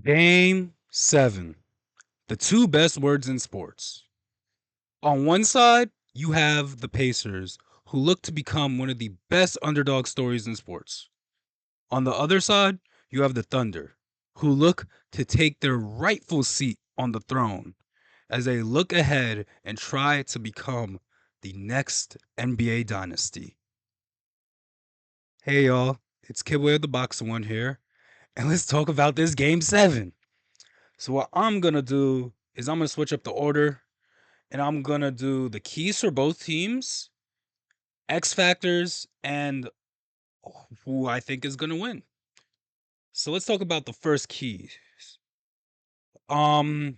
Game 7. The two best words in sports. On one side, you have the Pacers, who look to become one of the best underdog stories in sports. On the other side, you have the Thunder, who look to take their rightful seat on the throne as they look ahead and try to become the next NBA dynasty. Hey y'all, it's Kidway of the Box One here, and let's talk about this game 7. So what I'm gonna do is I'm gonna switch up the order and I'm gonna do the keys for both teams, X factors, and who I think is gonna win. So let's talk about the first keys. Um,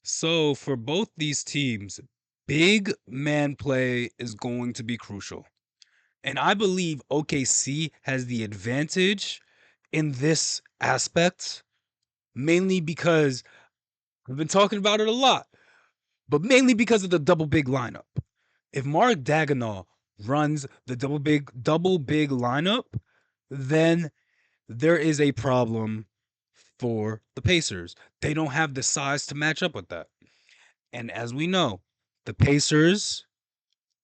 so for both these teams, big man play is going to be crucial. And I believe OKC has the advantage in this aspect, mainly because we've been talking about it a lot, but mainly because of the double big lineup. If Mark Daganol runs the double big lineup, then there is a problem for the Pacers. They don't have the size to match up with that. And as we know, the Pacers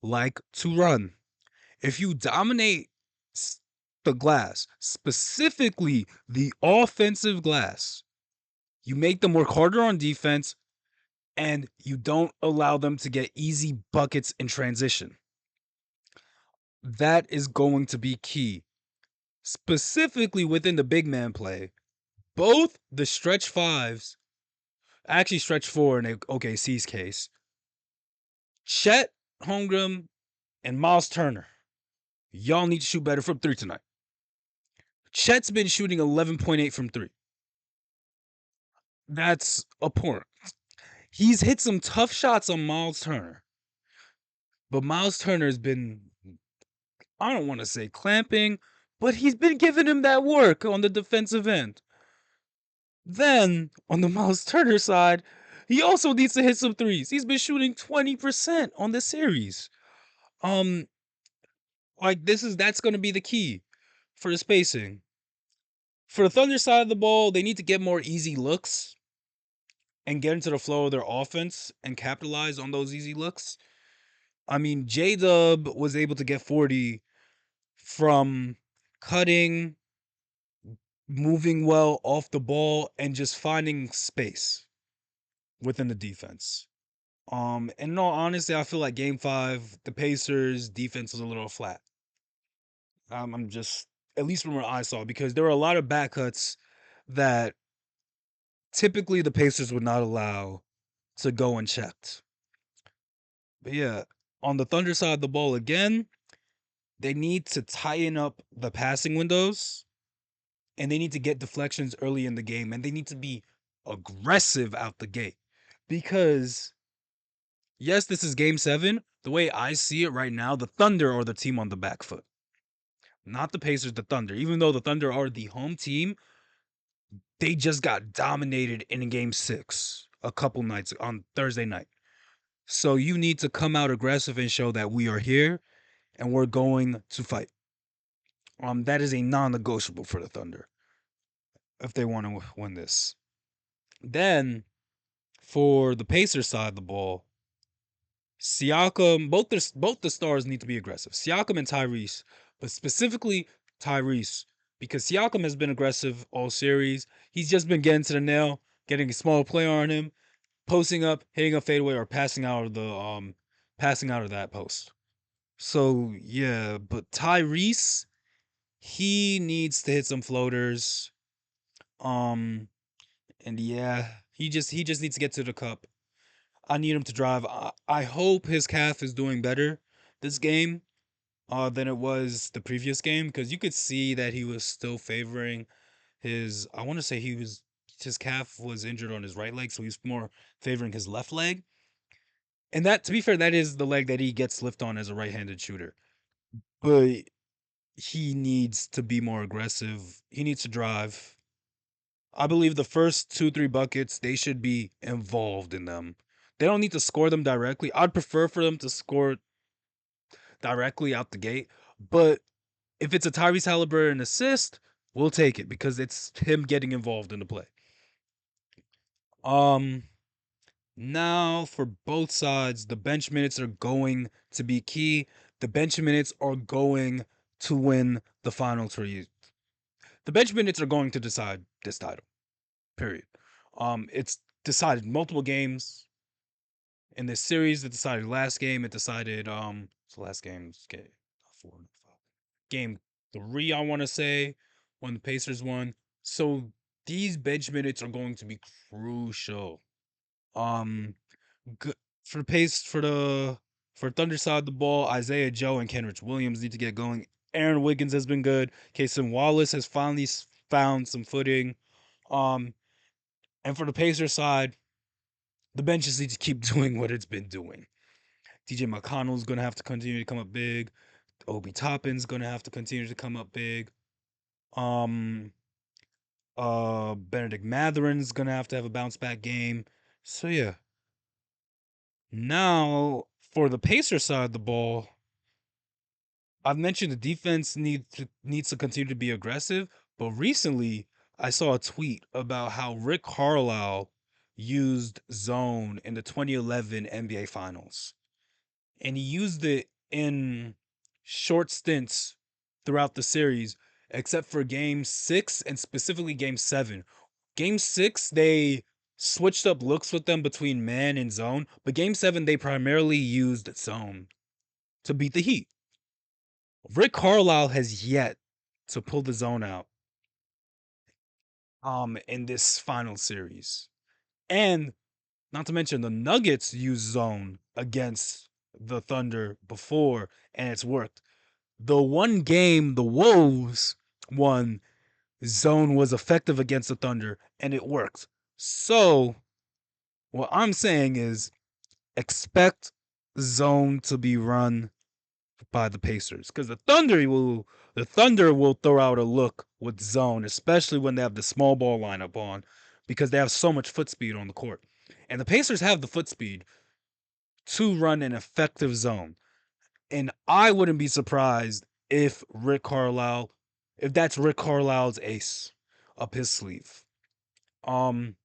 like to run. If you dominate the glass, specifically the offensive glass, you make them work harder on defense and you don't allow them to get easy buckets in transition. That is going to be key. Specifically within the big man play, both the stretch fives, actually stretch four in OKC's case, Chet Holmgren and Miles Turner, y'all need to shoot better from three tonight. Chet's been shooting 11.8 from three. That's abhorrent. He's hit some tough shots on Miles Turner, but Miles Turner has been, I don't want to say clamping, but he's been giving him that work on the defensive end. Then, on the Miles Turner side, he also needs to hit some threes. He's been shooting 20% on the series. Um, that's gonna be the key for the spacing. For the Thunder side of the ball, they need to get more easy looks and get into the flow of their offense and capitalize on those easy looks. I mean, J Dub was able to get 40 from cutting, moving well off the ball, and just finding space within the defense. And in all honesty, I feel like game 5, the Pacers defense was a little flat. I'm just, at least from what I saw, because there were a lot of back cuts that typically the Pacers would not allow to go unchecked. But yeah, on the Thunder side of the ball again, they need to tighten up the passing windows and they need to get deflections early in the game and they need to be aggressive out the gate. Because yes, this is game 7. The way I see it right now, the Thunder are the team on the back foot. Not the Pacers, the Thunder. Even though the Thunder are the home team, they just got dominated in game 6 a couple nights on Thursday night. So you need to come out aggressive and show that we are here and we're going to fight. That is a non-negotiable for the Thunder if they want to win this. Then for the Pacers side of the ball, Siakam, both the stars need to be aggressive. Siakam and Tyrese, but specifically Tyrese, because Siakam has been aggressive all series. He's just been getting to the nail, getting a small play on him, posting up, hitting a fadeaway, or passing out of that post. So yeah, but Tyrese, he needs to hit some floaters. Um, and yeah, he just needs to get to the cup. I need him to drive. I hope his calf is doing better this game than it was the previous game because you could see that he was still favoring his. I want to say his calf was injured on his right leg, so he's more favoring his left leg. And that, to be fair, that is the leg that he gets lift on as a right-handed shooter. But he needs to be more aggressive. He needs to drive. I believe the first 2, 3 buckets, they should be involved in them. They don't need to score them directly. I'd prefer for them to score directly out the gate. But if it's a Tyrese Halliburton assist, we'll take it because it's him getting involved in the play. Um, Now for both sides, the bench minutes are going to be key. The bench minutes are going to win the finals for you. The bench minutes are going to decide this title. Period. It's decided multiple games in this series. It decided last game. It decided the last game's game 4-5. Game 3, I want to say, when the Pacers won. So these bench minutes are going to be crucial. Um, g- for the pace for Thunder side of the ball, Isaiah Joe and Kenrich Williams need to get going. Aaron Wiggins has been good. Cason Wallace has finally found some footing. Um, and for the Pacers side, the benches need to keep doing what it's been doing. DJ McConnell's gonna have to continue to come up big. Obi Toppin's gonna have to continue to come up big. Um, Benedict Matherin's gonna have to have a bounce back game. So yeah. Now for the Pacer side of the ball, I've mentioned the defense needs to continue to be aggressive, but recently I saw a tweet about how Rick Carlisle used zone in the 2011 NBA Finals. And he used it in short stints throughout the series, except for game 6 and specifically game 7. Game 6, they switched up looks with them between man and zone, but game 7, they primarily used zone to beat the Heat. Rick Carlisle has yet to pull the zone out in this final series. And not to mention the Nuggets used zone against the Thunder before and it's worked. The one game the Wolves won, zone was effective against the Thunder and it worked. So, what I'm saying is expect zone to be run by the Pacers because the Thunder will throw out a look with zone, especially when they have the small ball lineup on, because they have so much foot speed on the court, and the Pacers have the foot speed to run an effective zone. And I wouldn't be surprised if that's Rick Carlisle's ace up his sleeve. Um,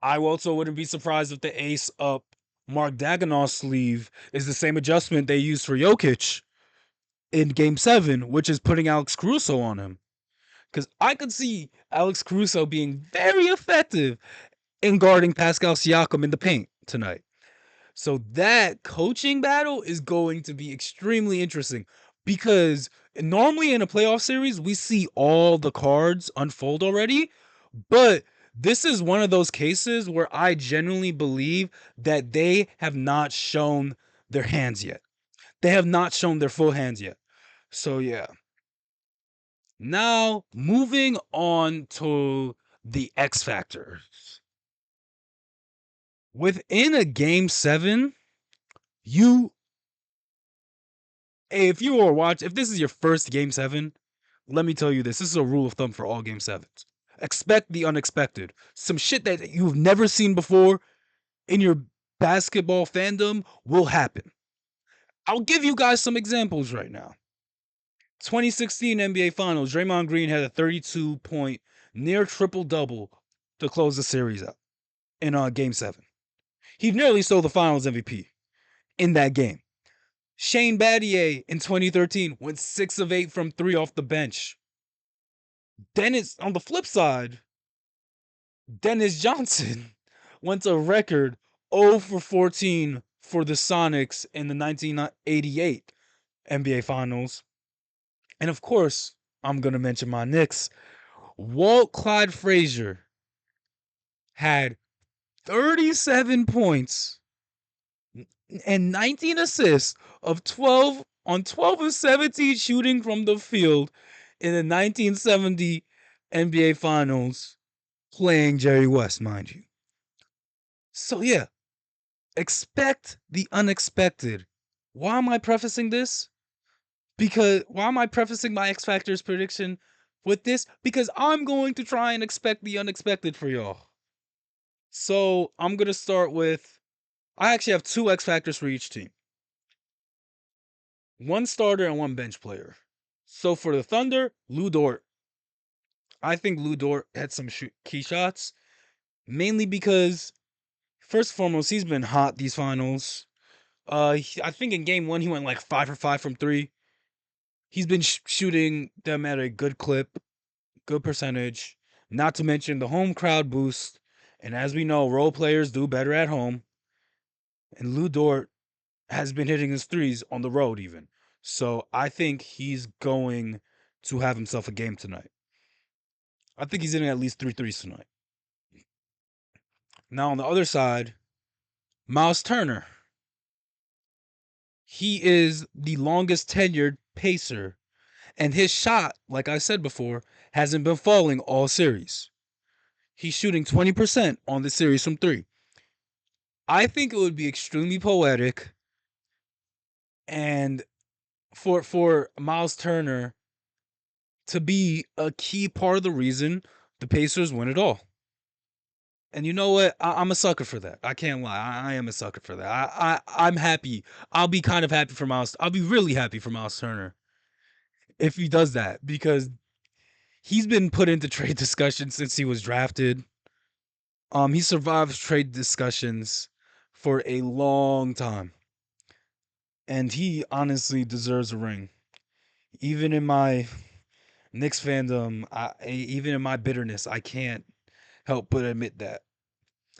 I also wouldn't be surprised if the ace up Mark Daganow's sleeve is the same adjustment they used for Jokic in game 7, which is putting Alex Caruso on him. Because I could see Alex Caruso being very effective in guarding Pascal Siakam in the paint tonight. So that coaching battle is going to be extremely interesting because normally in a playoff series, we see all the cards unfold already. But this is one of those cases where I genuinely believe that they have not shown their hands yet. They have not shown their full hands yet. So yeah. Now moving on to the X factors. Within a game 7, you if this is your first game 7, let me tell you this. This is a rule of thumb for all game 7s. Expect the unexpected. Some shit that you've never seen before in your basketball fandom will happen. I'll give you guys some examples right now. 2016 NBA Finals, Draymond Green had a 32-point near triple-double to close the series out in game 7. He nearly stole the Finals MVP in that game. Shane Battier in 2013 went 6 of 8 from 3 off the bench. Dennis, on the flip side, Dennis Johnson went a record 0 for 14 for the Sonics in the 1988 NBA Finals. And of course, I'm going to mention my Knicks. Walt Clyde Frazier had 37 points and 19 assists of 12 of 17 shooting from the field in the 1970 NBA Finals, playing Jerry West, mind you. So yeah, expect the unexpected. Why am I prefacing this? Why am I prefacing my X Factors prediction with this? Because I'm going to try and expect the unexpected for y'all. So I'm gonna start with I actually have 2 X Factors for each team. One starter and one bench player. So for the Thunder, Lu Dort. I think Lu Dort had some key shots. mainly because first and foremost, he's been hot these finals. I think in game one he went like 5 for 5 from three. He's been shooting them at a good clip, good percentage. Not to mention the home crowd boost. And as we know, role players do better at home. And Lou Dort has been hitting his threes on the road even. So I think he's going to have himself a game tonight. I think he's hitting at least three threes tonight. Now on the other side, Miles Turner. He is the longest tenured pacer. And his shot, like I said before, hasn't been falling all series. He's shooting 20% on the series from three. I think it would be extremely poetic and for Miles Turner to be a key part of the reason the Pacers win it all. And you know what? I'm a sucker for that. I can't lie. I am a sucker for that. I'm happy. I'll be kind of happy for Miles. I'll be really happy for Miles Turner if he does that because he's been put into trade discussions since he was drafted. He survived trade discussions for a long time, and he honestly deserves a ring. Even in my Knicks fandom, even in my bitterness, I can't help but admit that.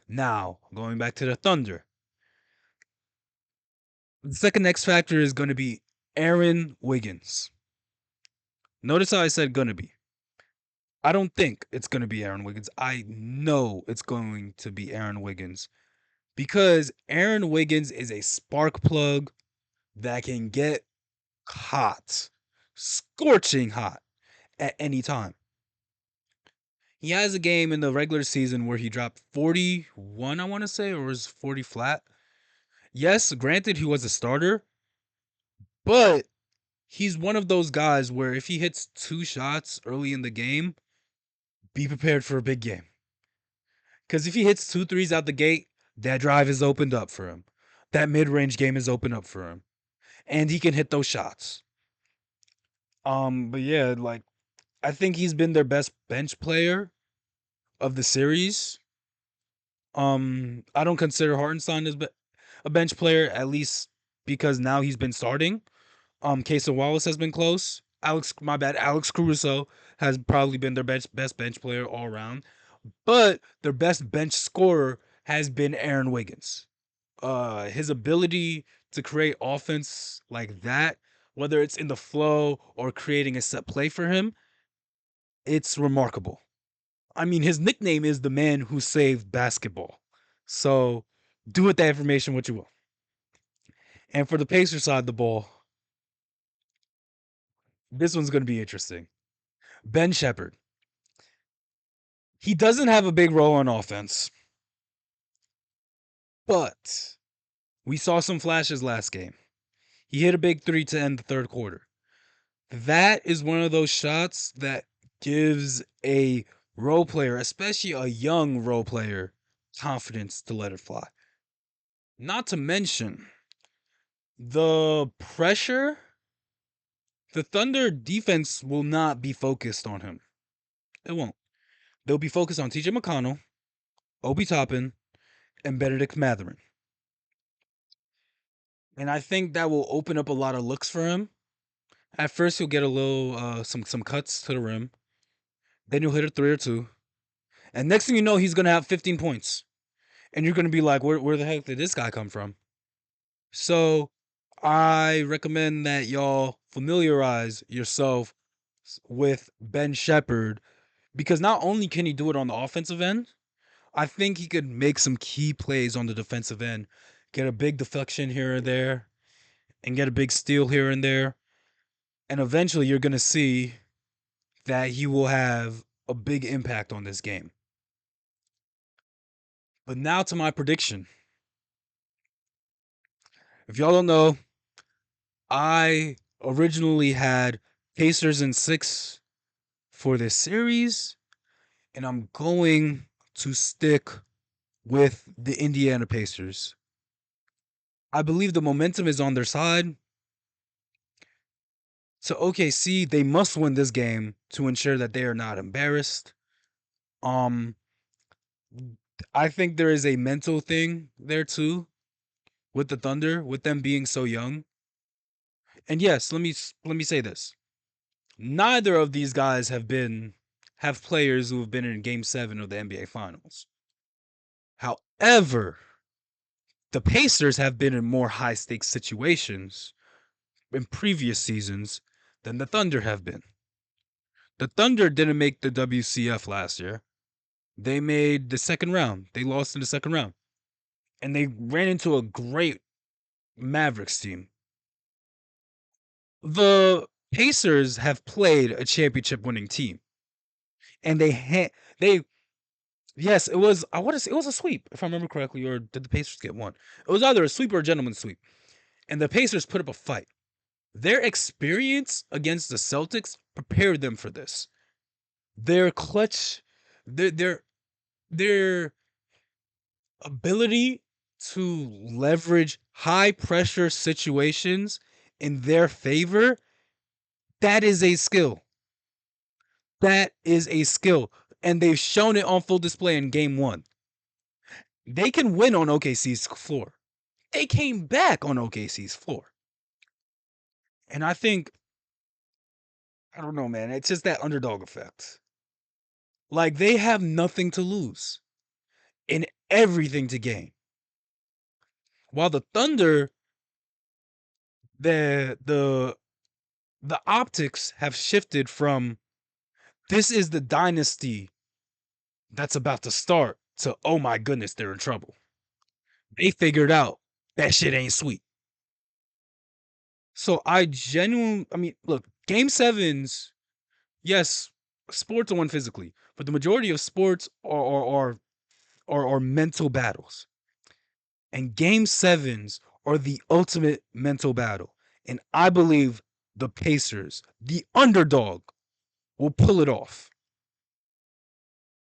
Now, going back to the Thunder, the second X factor is going to be Aaron Wiggins. Notice how I said "gonna be." I don't think it's going to be Aaron Wiggins. I know it's going to be Aaron Wiggins because Aaron Wiggins is a spark plug that can get hot, scorching hot at any time. He has a game in the regular season where he dropped 41, I want to say, or was 40 flat. Yes, granted, he was a starter, but he's one of those guys where if he hits two shots early in the game, be prepared for a big game. Because if he hits two threes out the gate, that drive is opened up for him. That mid range game is opened up for him. And he can hit those shots. But yeah, like I think he's been their best bench player of the series. I don't consider Hartenstein as a bench player, at least because now he's been starting. Casey Wallace has been close. Alex Caruso has probably been their best bench player all around. But their best bench scorer has been Aaron Wiggins. His ability to create offense like that, whether it's in the flow or creating a set play for him, it's remarkable. I mean, his nickname is the man who saved basketball. So do with that information what you will. And for the Pacers side of the ball, this one's going to be interesting. Ben Shepherd. He doesn't have a big role on offense, but we saw some flashes last game. He hit a big three to end the third quarter. That is one of those shots that gives a role player, especially a young role player, confidence to let it fly. Not to mention the pressure. The Thunder defense will not be focused on him. It won't. They'll be focused on TJ McConnell, Obi Toppin, and Benedict Mathurin. And I think that will open up a lot of looks for him. At first, he'll get a little some cuts to the rim. Then he'll hit a three or two. And next thing you know, he's gonna have 15 points. And you're gonna be like, where the heck did this guy come from? So I recommend that y'all familiarize yourself with Ben Shepherd because not only can he do it on the offensive end, I think he could make some key plays on the defensive end, get a big deflection here and there, and get a big steal here and there. And eventually you're going to see that he will have a big impact on this game. But now to my prediction. If y'all don't know, I originally had Pacers in 6 for this series, and I'm going to stick with the Indiana Pacers. I believe the momentum is on their side. So OKC, they must win this game to ensure that they are not embarrassed. Um I think there is a mental thing there too with the Thunder, with them being so young. And yes, let me say this. Neither of these guys have players who have been in game 7 of the NBA finals. However, the Pacers have been in more high stakes situations in previous seasons than the Thunder have been. The Thunder didn't make the WCF last year. They made the second round. They lost in the second round. And they ran into a great Mavericks team. The Pacers have played a championship winning team. And they yes, it was I want to say it was a sweep, if I remember correctly, or did the Pacers get one? It was either a sweep or a gentleman's sweep. And the Pacers put up a fight. Their experience against the Celtics prepared them for this. Their clutch, their ability to leverage high pressure situations in their favor, that is a skill. That is a skill. And they've shown it on full display in game 1. They can win on OKC's floor. They came back on OKC's floor. And I think, I don't know, man, it's just that underdog effect. Like, they have nothing to lose and everything to gain. While the Thunder, the the optics have shifted from this is the dynasty that's about to start to oh my goodness, they're in trouble. They figured out that shit ain't sweet. So I mean, look, game sevens, yes, sports are won physically, but the majority of sports are mental battles. And game sevens are the ultimate mental battle. And I believe the Pacers, the underdog, will pull it off.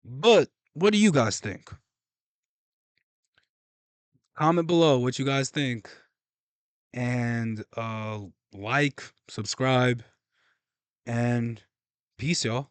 But what do you guys think? Comment below what you guys think. And like, subscribe, and peace, y'all.